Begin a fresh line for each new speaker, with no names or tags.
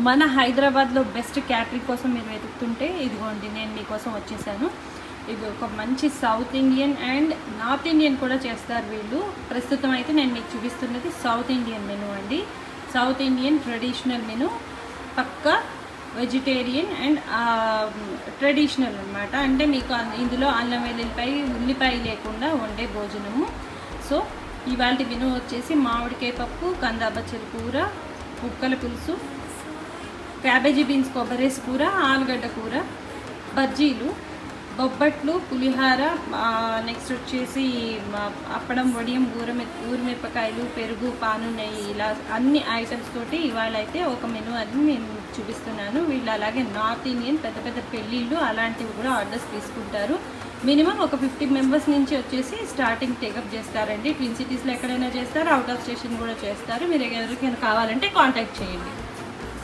మన హైదరాబాద్లో best catering కోసం మీరు వెతుకుతుంటే ఇదిగోండి నేను మీకోసం వచ్చేసాను. ఇది ఒక మంచి south Indian and north Indian కూడా చేస్తారు వీళ్ళు. ప్రస్తుతం అయితే నేను మీకు చూపిస్తున్నది సౌత్ ఇండియన్ మెనూ అండి. సౌత్ ఇండియన్ ట్రెడిషనల్ మెనూ, పక్కా వెజిటేరియన్ అండ్ ట్రెడిషనల్ అనమాట. అంటే మీకు ఇందులో అల్లం వెల్లుల్లిపాయ ఉల్లిపాయ లేకుండా వండే భోజనము. సో ఇవాళ మెనూ వచ్చేసి మామిడికాయ పప్పు, కందాబచ్చల కూర, ముక్కల పులుసు, క్యాబేజీ బీన్స్ కొబ్బరేసి కూర, ఆలుగడ్డ కూర, బజ్జీలు, బొబ్బట్లు, పులిహార, నెక్స్ట్ వచ్చేసి అప్పడం, వడియం, ఊరమిరపకాయలు, పెరుగు, పాను, నెయ్యి, ఇలా అన్ని ఐటమ్స్ తోటి ఇవాళ అయితే ఒక మెనూ అది నేను చూపిస్తున్నాను. వీళ్ళు అలాగే నార్త్ ఇండియన్ పెద్ద పెద్ద పెళ్ళిళ్ళు అలాంటివి కూడా ఆర్డర్స్ తీసుకుంటారు. మినిమం ఒక 50 మెంబర్స్ నుంచి వచ్చేసి స్టార్టింగ్ టేకప్ చేస్తారండి. ట్విన్ సిటీస్లో ఎక్కడైనా చేస్తారు, అవుట్ ఆఫ్ స్టేషన్ కూడా చేస్తారు. మీరు ఎవరికైనా కావాలంటే కాంటాక్ట్ చేయండి.